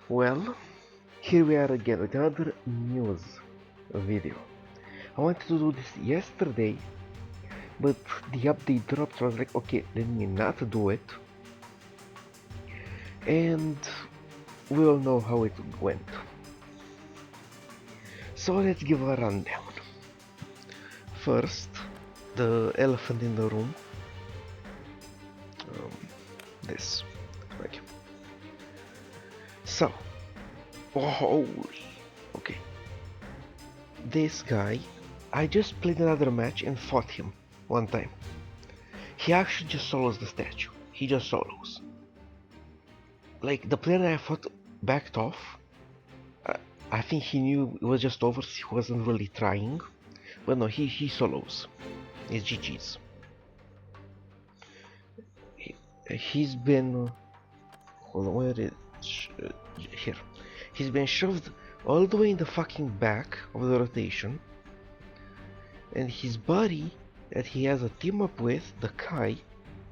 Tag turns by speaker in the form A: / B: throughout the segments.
A: Well, here we are again with another news video. I wanted to do this yesterday, but the update dropped, so I was like, okay, let me not do it. And we all know how it went. So let's give a rundown. First, the elephant in the room. This. Right. So, holy. Okay. This guy, I just played another match and fought him one time. He actually just solos the statue. He just solos. Like, the player I fought backed off. I think he knew it was just over, so he wasn't really trying. But no, he solos. It's GG's. He's been... hold on, where is... here. He's been shoved all the way in the fucking back of the rotation. And his buddy that he has a team up with, the Kai,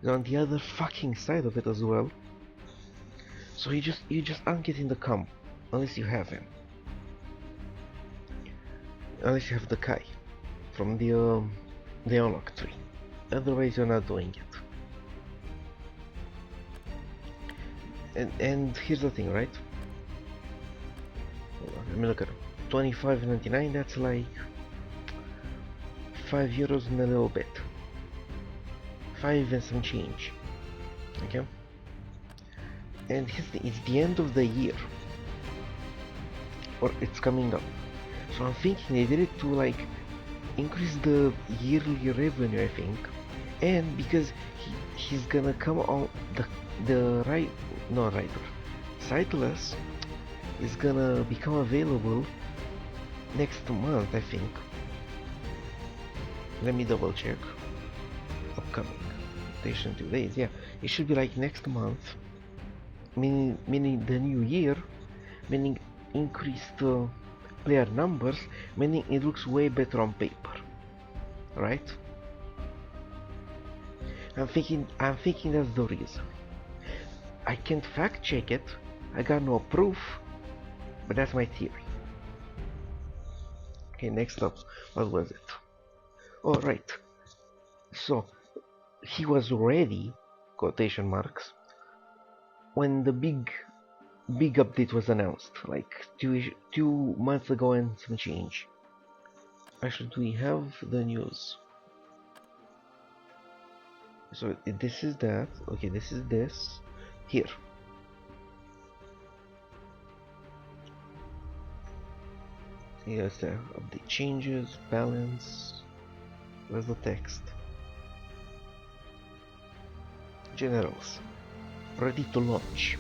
A: is on the other fucking side of it as well. So you just aren't getting the combo unless you have him. Unless you have the Kai from the unlock tree. Otherwise you're not doing it. And here's the thing, right? Hold on, let me look at it. 25.99, that's like €5 and a little bit. 5 and some change. Okay? And it's the end of the year. Or it's coming up. So I'm thinking they did it to like increase the yearly revenue, I think. And because he's gonna come on the Sightless is gonna become available next month, I think. Let me double check. Upcoming rotation 2 days. Yeah, it should be like next month. Meaning the new year, meaning increased player numbers, meaning it looks way better on paper, right? I'm thinking that's the reason. I can't fact check it, I got no proof, but that's my theory. Okay, next up, what was it? Oh, right. So, he was ready, quotation marks, when the big update was announced, like 2 months ago and some change. Actually, do we have the news? So this is that. Okay, this is this. Here. Here's the update changes, balance. Where's the text? Generals. Ready to launch.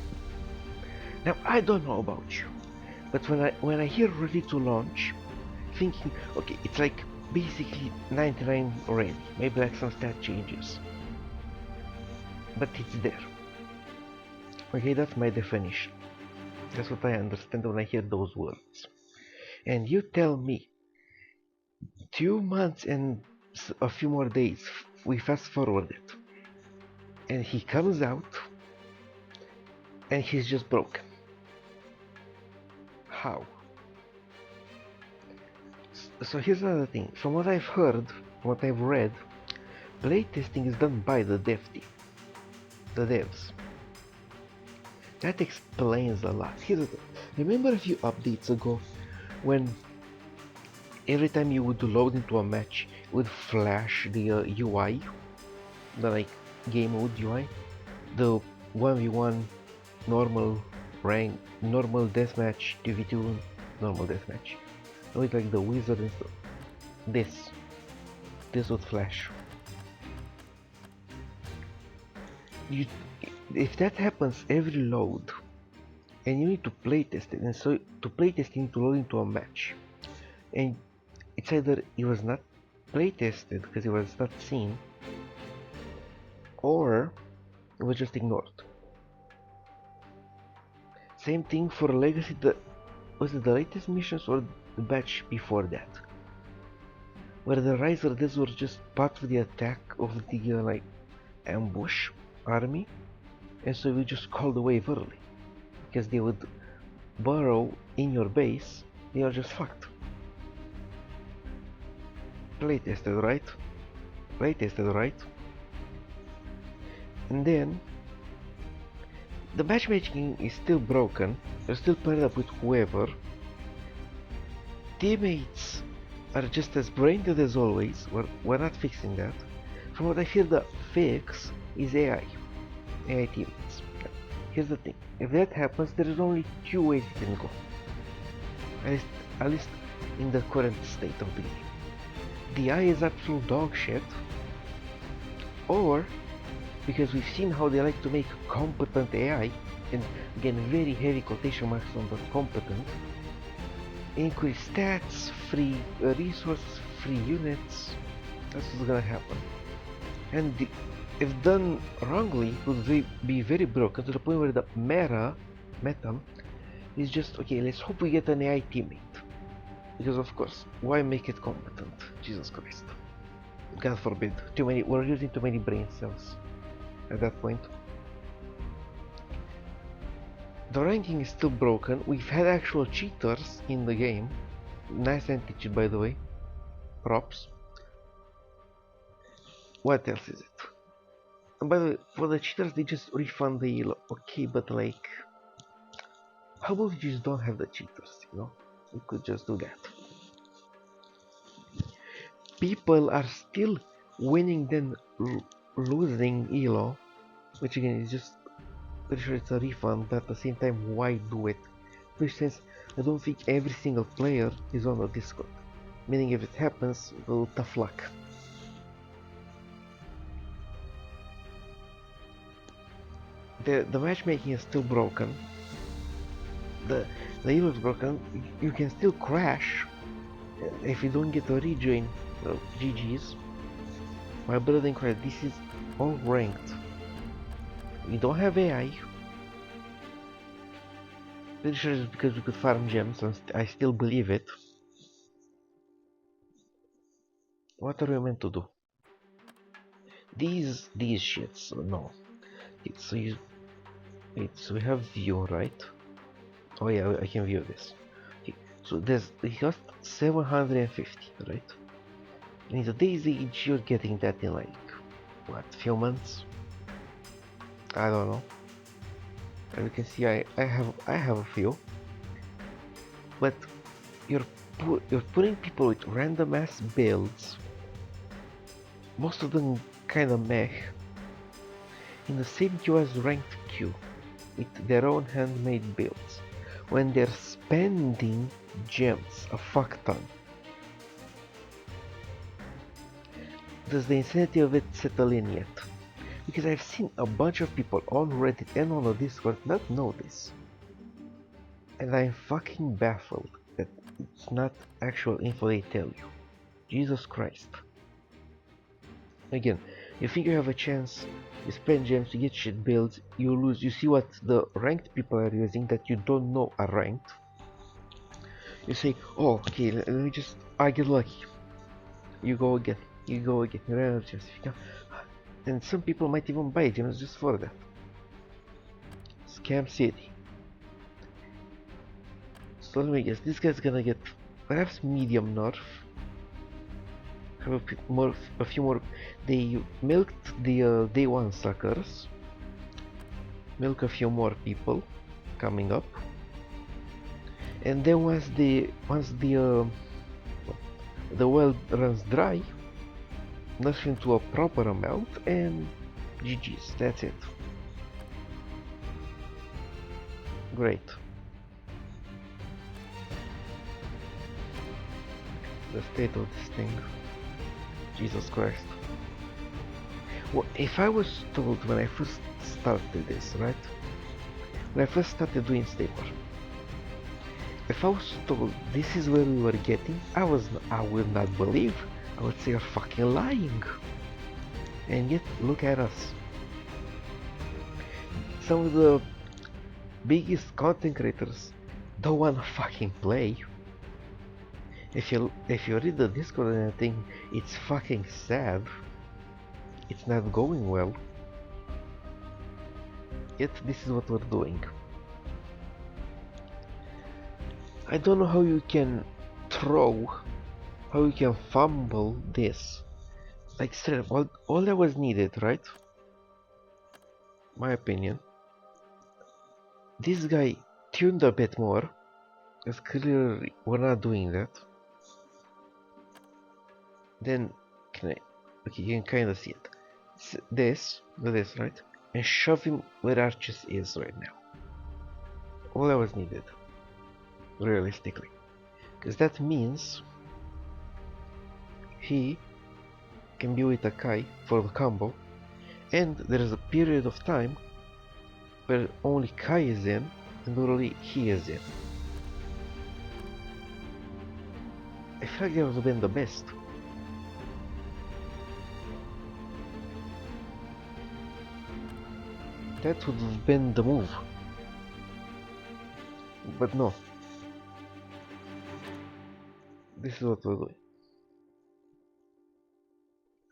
A: Now I don't know about you, but when I hear ready to launch, thinking, okay, it's like basically 99 already, maybe like some stat changes, but it's there. Okay, that's my definition. That's what I understand when I hear those words. And you tell me 2 months and a few more days, we fast forward it, and he comes out and he's just broken. How? So here's another thing. From what I've heard, what I've read, playtesting is done by the dev team, the devs. That explains a lot. Here's the thing. Remember a few updates ago when every time you would load into a match, it would flash the UI, the like game mode UI, the 1v1 normal rank, normal deathmatch, 2v2 normal deathmatch, with like the wizard and stuff. This would flash. If that happens every load, and you need to playtest it, and so to playtest you need to load into a match, and it's either it was not playtested because it was not seen, or it was just ignored. Same thing for Legacy. Was it the latest missions or the batch before that, where the Riser this were just part of the attack of the like ambush army, and so we just called the wave early because they would burrow in your base, you're just fucked. Playtested, right? Playtested, right? And then the matchmaking is still broken. You're still paired up with whoever. Teammates are just as brain dead as always. We're not fixing that. From what I hear, the fix is AI teammates. Here's the thing: if that happens, there is only two ways it can go. At least in the current state of the game. The AI is absolute dog shit, or because we've seen how they like to make competent AI, and again very heavy quotation marks on the competent, increase stats, free resources, free units. That's what's gonna happen. And if done wrongly, it will be very broken to the point where the meta is just, okay, let's hope we get an AI teammate. Because of course, why make it competent? Jesus Christ. God forbid. We're using too many brain cells at that point. The ranking is still broken. We've had actual cheaters in the game. Nice anti-cheat, by the way. Props. What else is it? And by the way, for the cheaters, they just refund the elo. Okay, but like, how about you just don't have the cheaters, you know? You could just do that. People are still winning then losing elo, which again is just pretty sure it's a refund, but at the same time, why do it? Which sense, I don't think every single player is on the Discord. Meaning if it happens, well, tough luck. The matchmaking is still broken. The elo is broken. You can still crash if you don't get a rejoin. GG's. My brother in Christ, this is all ranked. We don't have AI. Pretty sure it's because we could farm gems, and I still believe it. What are we meant to do? These shits, no. So we have view, right? Oh yeah, I can view this. Okay, so it cost 750, right? And in today's age, you're getting that in like, what, few months? I don't know. And you can see I have a few. But you're putting people with random ass builds, most of them kinda meh, in the same queue as ranked queue, with their own handmade builds, when they're spending gems a fuck ton. Does the insanity of it settle in yet? Because I've seen a bunch of people on Reddit and on the Discord not know this. And I'm fucking baffled that it's not actual info they tell you. Jesus Christ. Again, you think you have a chance, you spend gems, you get shit builds, you lose, you see what the ranked people are using that you don't know are ranked. You say, oh, okay, let me just, I get lucky. You go again, you run out of gems. And some people might even buy gems just for that. Scam City. So let me guess, this guy's gonna get perhaps medium nerf. Have a few more. They milked the day one suckers. Milk a few more people coming up. And then once the well runs dry, nerf into a proper amount and GG's. That's it. Great. The state of this thing. Jesus Christ. Well, if I was told when I first started this, right? When I first started doing Stapler, if I was told this is where we were getting, I would not believe. I would say you're fucking lying. And yet, look at us. Some of the biggest content creators don't wanna fucking play. If you read the Discord and I think it's fucking sad, it's not going well, yet this is what we're doing. I don't know how you can throw, how you can fumble this. Like straight up, all that was needed, right? My opinion. This guy tuned a bit more, because clearly we're not doing that. Then, can I, okay, you can kind of see it. This, right? And shove him where Arches is right now. All that was needed, realistically. Because that means he can be with a Kai for the combo, and there is a period of time where only Kai is in and only he is in. I feel like that would have been the best. That would have been the move. But no. This is what we're doing.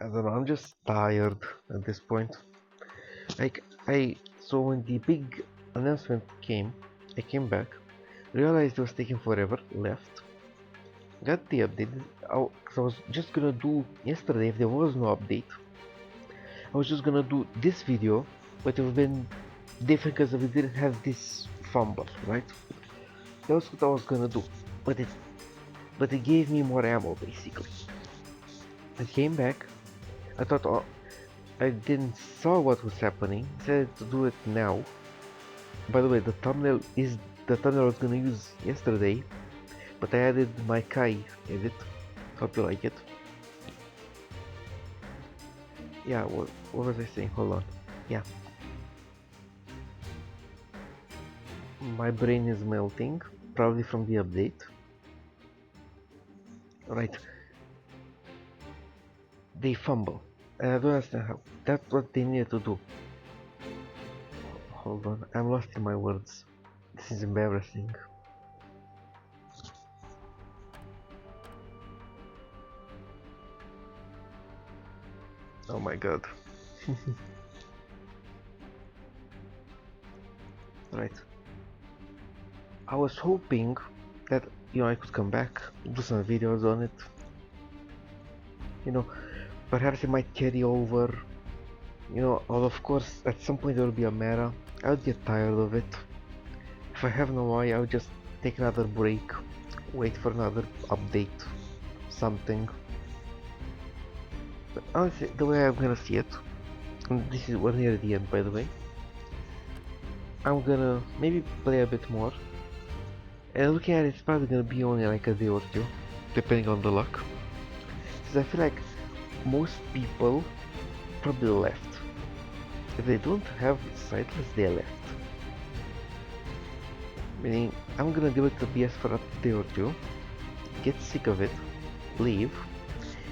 A: I don't know, I'm just tired at this point. Like, so when the big announcement came, I came back, realized it was taking forever, left, got the update, because I was just gonna do, yesterday, if there was no update, I was just gonna do this video, but it would have been different because we didn't have this fumble, right? That was what I was gonna do, but it gave me more ammo, basically. I came back, I thought, oh, I didn't saw what was happening, decided to do it now. By the way, the thumbnail is the thumbnail I was gonna use yesterday, but I added my Kai edit. Hope you like it. Yeah, what was I saying? Hold on. Yeah. My brain is melting, probably from the update. Right. They fumble. And I don't understand how. That's what they needed to do. Hold on, I'm lost in my words. This is embarrassing. Oh my god. Right. I was hoping that, I could come back, do some videos on it. Perhaps it might carry over. Of course, at some point there will be a meta. I would get tired of it. If I have no why, I would just take another break, wait for another update, something. But honestly, the way I'm gonna see it, and this is we're near the end, by the way, I'm gonna maybe play a bit more. And looking at it, it's probably gonna be only like a day or two, depending on the luck. Because I feel like most people probably left. If they don't have sightless, they're left. Meaning, I'm gonna deal with the BS for a day or two, get sick of it, leave,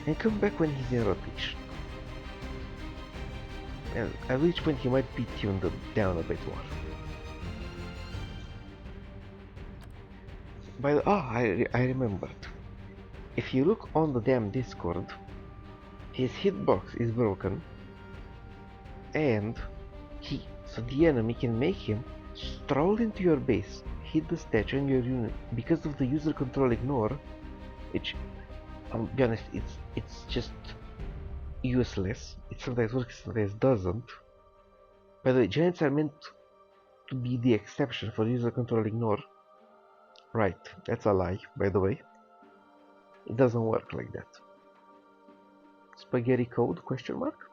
A: and come back when he's in rotation. And at which point he might be tuned down a bit more. I remembered. If you look on the damn Discord, his hitbox is broken, and so the enemy can make him stroll into your base, hit the statue and your unit because of the user control ignore, which, I'll be honest, it's just useless. It sometimes works, sometimes doesn't. By the way, giants are meant to be the exception for user control ignore. Right, that's a lie, by the way. It doesn't work like that. Spaghetti code, question mark?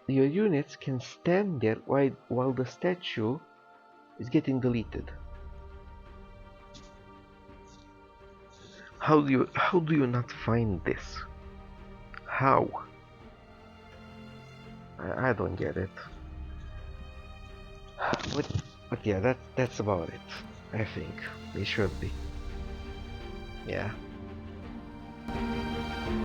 A: Your units can stand there while the statue is getting deleted. How do you not find this? How? I don't get it. But yeah, that's about it. I think it should be. Yeah.